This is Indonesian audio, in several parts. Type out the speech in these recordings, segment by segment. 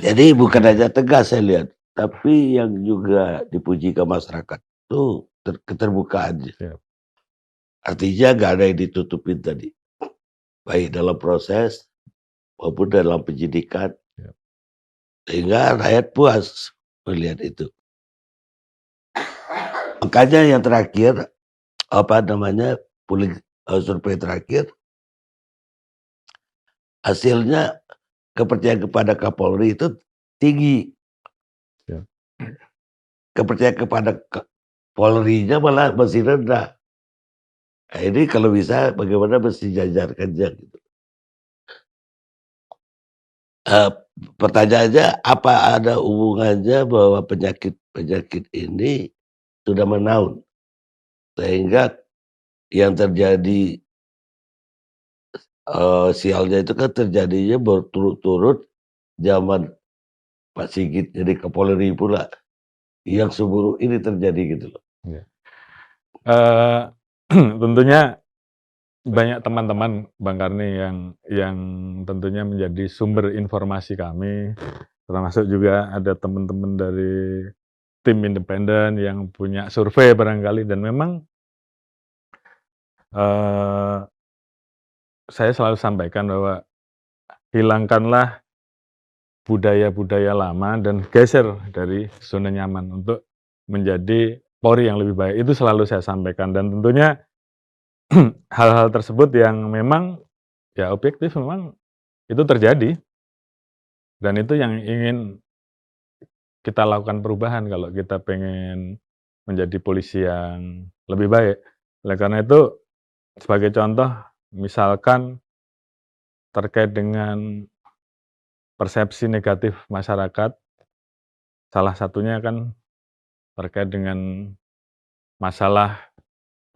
Jadi bukan hanya tegas saya lihat, tapi yang juga dipuji ke masyarakat itu keterbukaannya. Siap. Artinya nggak ada yang ditutupin tadi, baik dalam proses maupun dalam penyidikan, Siap. sehingga rakyat puas melihat itu. Makanya yang terakhir, apa namanya, survei terakhir, hasilnya kepercayaan kepada Kapolri itu tinggi. Siap. Kepercayaan kepada Polri-nya malah masih rendah. Nah, ini kalau bisa bagaimana mesti jajarkannya gitu. Pertanyaannya apa ada hubungannya bahwa penyakit ini sudah menaun, sehingga yang terjadi sialnya itu kan terjadinya berturut-turut zaman Pak Sigit jadi Kapolri pula, yang seburuk ini terjadi gitu loh. Ya. Tentunya banyak teman-teman Bang Karni yang tentunya menjadi sumber informasi kami, termasuk juga ada teman-teman dari tim independen yang punya survei barangkali, dan memang saya selalu sampaikan bahwa hilangkanlah budaya-budaya lama dan geser dari zona nyaman untuk menjadi Polri yang lebih baik. Itu selalu saya sampaikan, dan tentunya hal-hal tersebut yang memang ya objektif memang itu terjadi, dan itu yang ingin kita lakukan perubahan kalau kita pengen menjadi polisi yang lebih baik. Oleh karena itu, sebagai contoh, misalkan terkait dengan persepsi negatif masyarakat, salah satunya kan terkait dengan masalah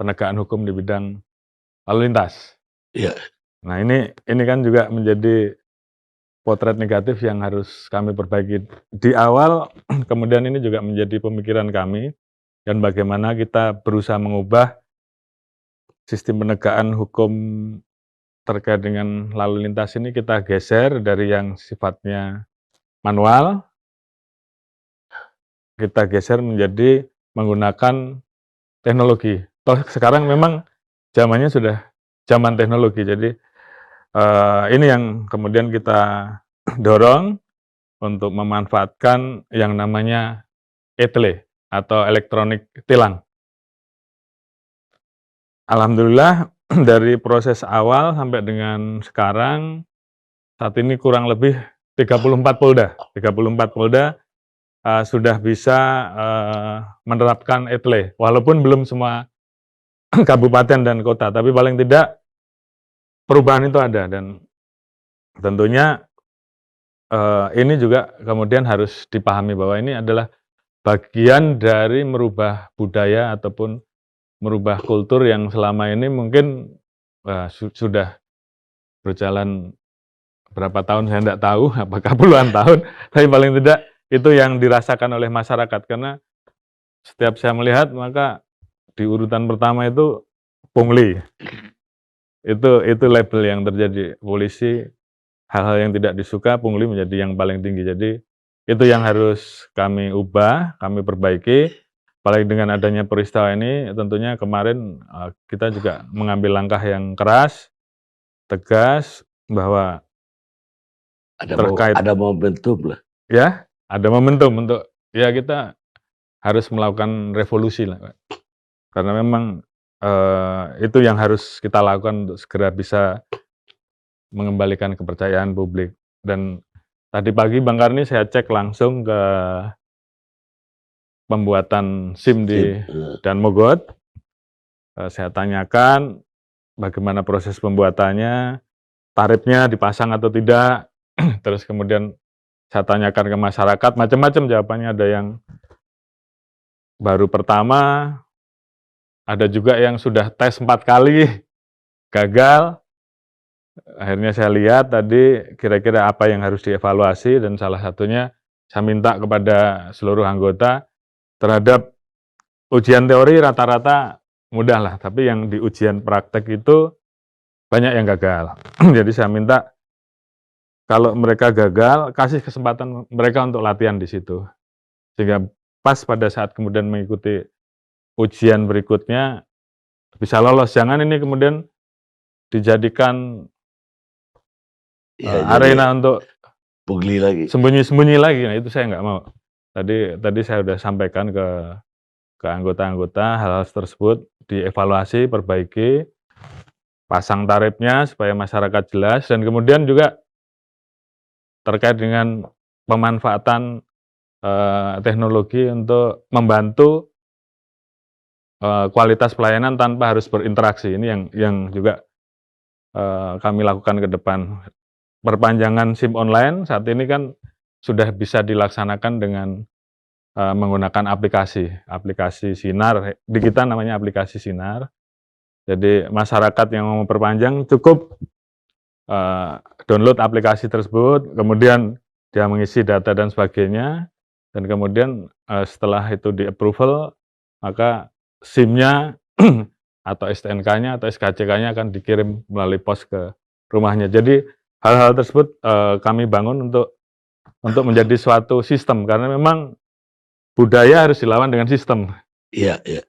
penegakan hukum di bidang lalu lintas. Iya. Nah, ini kan juga menjadi potret negatif yang harus kami perbaiki di awal. Kemudian ini juga menjadi pemikiran kami, dan bagaimana kita berusaha mengubah sistem penegakan hukum terkait dengan lalu lintas ini, kita geser dari yang sifatnya manual, kita geser menjadi menggunakan teknologi. Toh sekarang memang zamannya sudah zaman teknologi, jadi ini yang kemudian kita dorong untuk memanfaatkan yang namanya ETLE atau elektronik tilang. Alhamdulillah dari proses awal sampai dengan sekarang, saat ini kurang lebih 34 Polda sudah bisa menerapkan ETLE, walaupun belum semua kabupaten dan kota, tapi paling tidak perubahan itu ada, dan tentunya ini juga kemudian harus dipahami bahwa ini adalah bagian dari merubah budaya ataupun merubah kultur yang selama ini mungkin sudah berjalan berapa tahun saya tidak tahu, apakah puluhan tahun, tapi paling tidak itu yang dirasakan oleh masyarakat, karena setiap saya melihat maka di urutan pertama itu pungli. Itu label yang terjadi polisi, hal-hal yang tidak disuka pungli menjadi yang paling tinggi. Jadi itu yang harus kami ubah, kami perbaiki. Apalagi dengan adanya peristiwa ini, tentunya kemarin kita juga mengambil langkah yang keras, tegas, bahwa ada momentum lah. Ya, ada momentum untuk ya kita harus melakukan revolusi lah, Pak. Karena memang itu yang harus kita lakukan untuk segera bisa mengembalikan kepercayaan publik. Dan tadi pagi Bang Karni saya cek langsung ke pembuatan SIM di Dan Mogot. Saya tanyakan bagaimana proses pembuatannya, tarifnya dipasang atau tidak. Terus kemudian saya tanyakan ke masyarakat, macam-macam jawabannya. Ada yang baru pertama, ada juga yang sudah tes 4 kali, gagal. Akhirnya saya lihat tadi kira-kira apa yang harus dievaluasi, dan salah satunya saya minta kepada seluruh anggota terhadap ujian teori rata-rata mudah lah, tapi yang di ujian praktek itu banyak yang gagal. Jadi saya minta kalau mereka gagal, kasih kesempatan mereka untuk latihan di situ. Sehingga pas pada saat kemudian mengikuti ujian berikutnya bisa lolos. Jangan ini kemudian dijadikan Ya, jadi arena untuk pungli lagi. sembunyi-sembunyi lagi. Nah, itu saya nggak mau. Tadi saya sudah sampaikan ke anggota-anggota hal-hal tersebut dievaluasi, perbaiki, pasang tarifnya supaya masyarakat jelas, dan kemudian juga terkait dengan pemanfaatan teknologi untuk membantu kualitas pelayanan tanpa harus berinteraksi. Ini yang juga kami lakukan ke depan. Perpanjangan SIM online saat ini kan sudah bisa dilaksanakan dengan menggunakan aplikasi Sinar. Di kita namanya aplikasi Sinar. Jadi masyarakat yang mau memperpanjang cukup download aplikasi tersebut, kemudian dia mengisi data dan sebagainya, dan kemudian setelah itu di-approval, maka SIM-nya atau STNK-nya atau SKCK-nya akan dikirim melalui pos ke rumahnya. Jadi hal-hal tersebut kami bangun untuk menjadi suatu sistem, karena memang budaya harus dilawan dengan sistem. Iya, iya.